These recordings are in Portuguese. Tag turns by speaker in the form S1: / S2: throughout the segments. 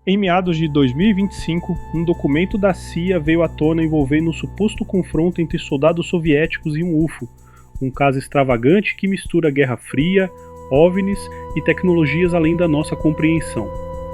S1: Em meados de 2025, um documento da CIA veio à tona envolvendo um suposto confronto entre soldados soviéticos e um UFO, um caso extravagante que mistura Guerra Fria, OVNIs e tecnologias além da nossa compreensão.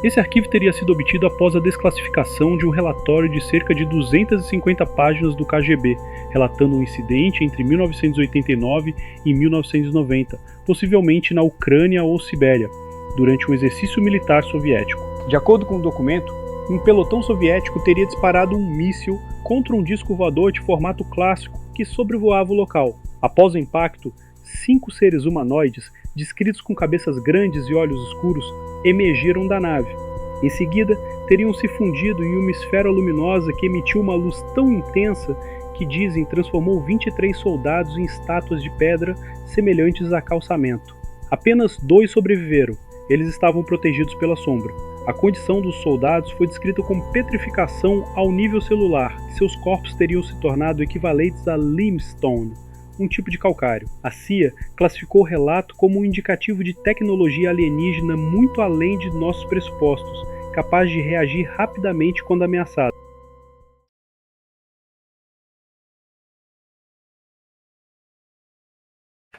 S1: Esse arquivo teria sido obtido após a desclassificação de um relatório de cerca de 250 páginas do KGB, relatando um incidente entre 1989 e 1990, possivelmente na Ucrânia ou Sibéria, durante um exercício militar soviético. De acordo com o documento, um pelotão soviético teria disparado um míssil contra um disco voador de formato clássico que sobrevoava o local. Após o impacto, 5 seres humanoides, descritos com cabeças grandes e olhos escuros, emergiram da nave. Em seguida, teriam se fundido em uma esfera luminosa que emitiu uma luz tão intensa que, dizem, transformou 23 soldados em estátuas de pedra semelhantes a calçamento. Apenas 2 sobreviveram. Eles estavam protegidos pela sombra. A condição dos soldados foi descrita como petrificação ao nível celular. Seus corpos teriam se tornado equivalentes a limestone, um tipo de calcário. A CIA classificou o relato como um indicativo de tecnologia alienígena muito além de nossos pressupostos, capaz de reagir rapidamente quando ameaçada.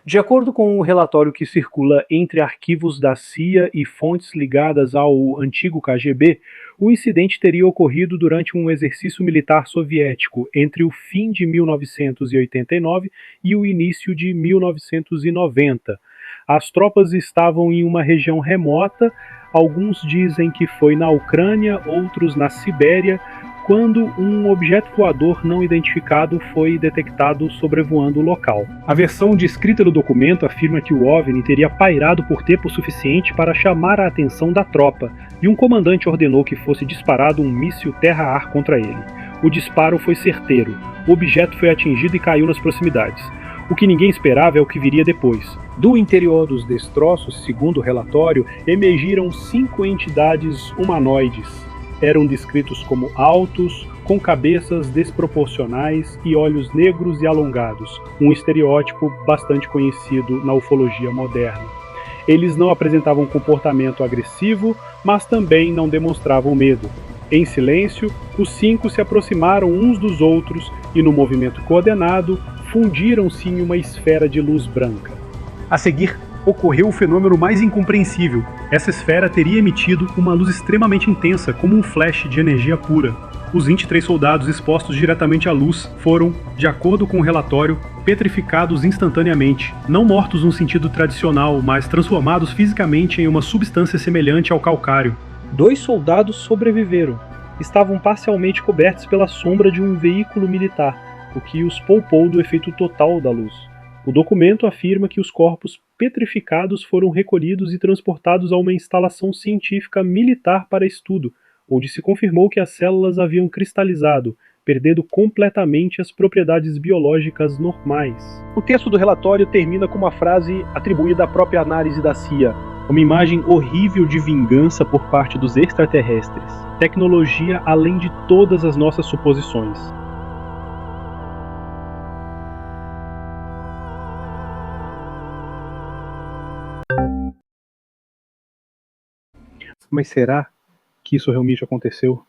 S1: De acordo com o relatório que circula entre arquivos da CIA e fontes ligadas ao antigo KGB, o incidente teria ocorrido durante um exercício militar soviético entre o fim de 1989 e o início de 1990. As tropas estavam em uma região remota, alguns dizem que foi na Ucrânia, outros na Sibéria, quando um objeto voador não identificado foi detectado sobrevoando o local. A versão descrita no documento afirma que o OVNI teria pairado por tempo suficiente para chamar a atenção da tropa, e um comandante ordenou que fosse disparado um míssil terra-ar contra ele. O disparo foi certeiro, o objeto foi atingido e caiu nas proximidades. O que ninguém esperava é o que viria depois. Do interior dos destroços, segundo o relatório, emergiram 5 entidades humanoides. Eram descritos como altos, com cabeças desproporcionais e olhos negros e alongados, um estereótipo bastante conhecido na ufologia moderna. Eles não apresentavam comportamento agressivo, mas também não demonstravam medo. Em silêncio, os 5 se aproximaram uns dos outros e, no movimento coordenado, fundiram-se em uma esfera de luz branca. A seguir, ocorreu o fenômeno mais incompreensível. Essa esfera teria emitido uma luz extremamente intensa, como um flash de energia pura. Os 23 soldados expostos diretamente à luz foram, de acordo com o relatório, petrificados instantaneamente, não mortos no sentido tradicional, mas transformados fisicamente em uma substância semelhante ao calcário. 2 soldados sobreviveram. Estavam parcialmente cobertos pela sombra de um veículo militar, o que os poupou do efeito total da luz. O documento afirma que os corpos petrificados foram recolhidos e transportados a uma instalação científica militar para estudo, onde se confirmou que as células haviam cristalizado, perdendo completamente as propriedades biológicas normais. O texto do relatório termina com uma frase atribuída à própria análise da CIA: uma imagem horrível de vingança por parte dos extraterrestres. Tecnologia além de todas as nossas suposições. Mas será que isso realmente aconteceu?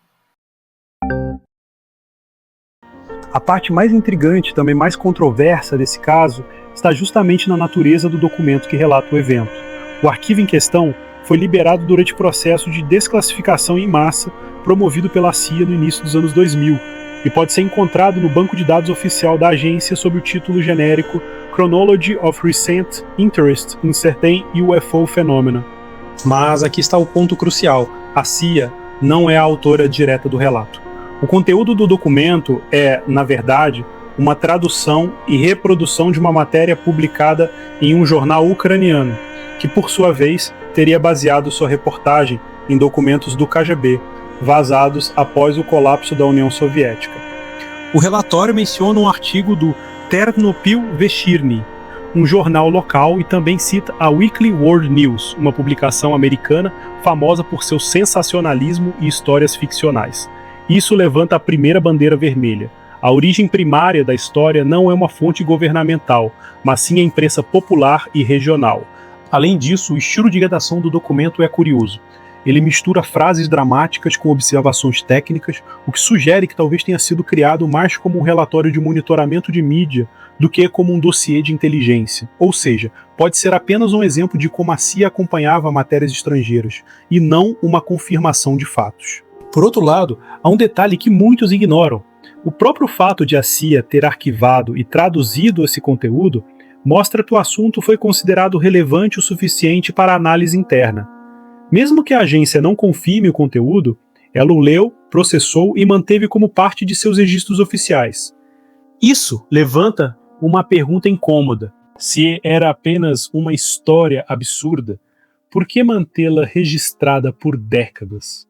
S1: A parte mais intrigante, também mais controversa desse caso, está justamente na natureza do documento que relata o evento. O arquivo em questão foi liberado durante o processo de desclassificação em massa promovido pela CIA no início dos anos 2000 e pode ser encontrado no banco de dados oficial da agência sob o título genérico Chronology of Recent Interest in Certain UFO Phenomena. Mas aqui está o ponto crucial: a CIA não é a autora direta do relato. O conteúdo do documento é, na verdade, uma tradução e reprodução de uma matéria publicada em um jornal ucraniano, que por sua vez teria baseado sua reportagem em documentos do KGB, vazados após o colapso da União Soviética. O relatório menciona um artigo do Ternopil Vechirny, um jornal local, e também cita a Weekly World News, uma publicação americana famosa por seu sensacionalismo e histórias ficcionais. Isso levanta a primeira bandeira vermelha. A origem primária da história não é uma fonte governamental, mas sim a imprensa popular e regional. Além disso, o estilo de redação do documento é curioso. Ele mistura frases dramáticas com observações técnicas, o que sugere que talvez tenha sido criado mais como um relatório de monitoramento de mídia do que como um dossiê de inteligência. Ou seja, pode ser apenas um exemplo de como a CIA acompanhava matérias estrangeiras, e não uma confirmação de fatos. Por outro lado, há um detalhe que muitos ignoram. O próprio fato de a CIA ter arquivado e traduzido esse conteúdo mostra que o assunto foi considerado relevante o suficiente para análise interna. Mesmo que a agência não confirme o conteúdo, ela o leu, processou e manteve como parte de seus registros oficiais. Isso levanta uma pergunta incômoda. Se era apenas uma história absurda, por que mantê-la registrada por décadas?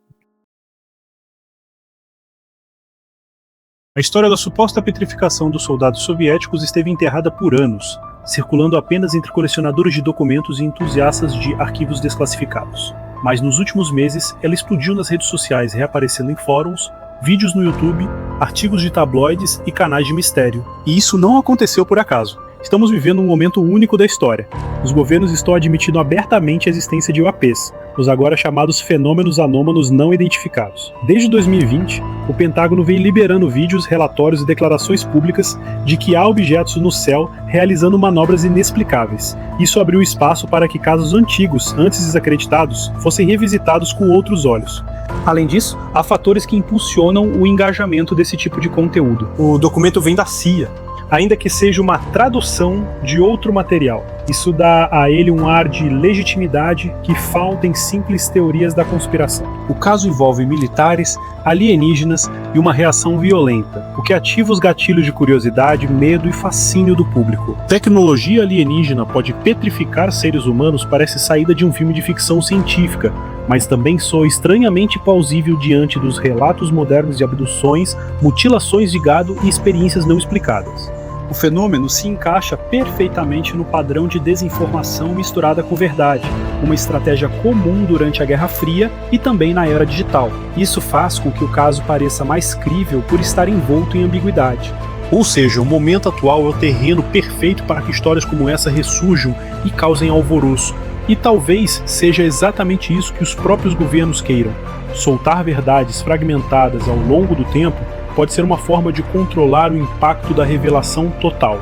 S1: A história da suposta petrificação dos soldados soviéticos esteve enterrada por anos, circulando apenas entre colecionadores de documentos e entusiastas de arquivos desclassificados. Mas nos últimos meses, ela explodiu nas redes sociais, reaparecendo em fóruns, vídeos no YouTube, artigos de tabloides e canais de mistério. E isso não aconteceu por acaso. Estamos vivendo um momento único da história. Os governos estão admitindo abertamente a existência de UAPs, os agora chamados fenômenos anômalos não identificados. Desde 2020, o Pentágono vem liberando vídeos, relatórios e declarações públicas de que há objetos no céu realizando manobras inexplicáveis. Isso abriu espaço para que casos antigos, antes desacreditados, fossem revisitados com outros olhos. Além disso, há fatores que impulsionam o engajamento desse tipo de conteúdo. O documento vem da CIA, ainda que seja uma tradução de outro material. Isso dá a ele um ar de legitimidade que falta em simples teorias da conspiração. O caso envolve militares, alienígenas e uma reação violenta, o que ativa os gatilhos de curiosidade, medo e fascínio do público. Tecnologia alienígena pode petrificar seres humanos parece saída de um filme de ficção científica, mas também soa estranhamente plausível diante dos relatos modernos de abduções, mutilações de gado e experiências não explicadas. O fenômeno se encaixa perfeitamente no padrão de desinformação misturada com verdade, uma estratégia comum durante a Guerra Fria e também na era digital. Isso faz com que o caso pareça mais crível por estar envolto em ambiguidade. Ou seja, o momento atual é o terreno perfeito para que histórias como essa ressurjam e causem alvoroço. E talvez seja exatamente isso que os próprios governos queiram. Soltar verdades fragmentadas ao longo do tempo pode ser uma forma de controlar o impacto da revelação total.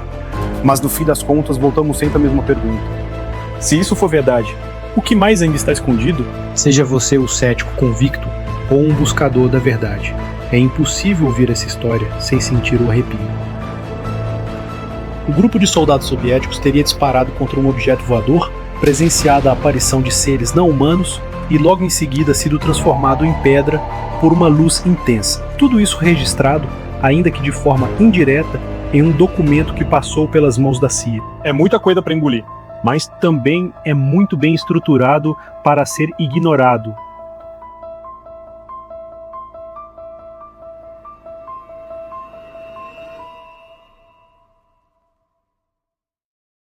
S1: Mas no fim das contas, voltamos sempre à mesma pergunta. Se isso for verdade, o que mais ainda está escondido? Seja você o cético convicto ou um buscador da verdade. É impossível ouvir essa história sem sentir o arrepio. O grupo de soldados soviéticos teria disparado contra um objeto voador, presenciado a aparição de seres não humanos e logo em seguida sido transformado em pedra por uma luz intensa. Tudo isso registrado, ainda que de forma indireta, em um documento que passou pelas mãos da CIA. É muita coisa para engolir, mas também é muito bem estruturado para ser ignorado,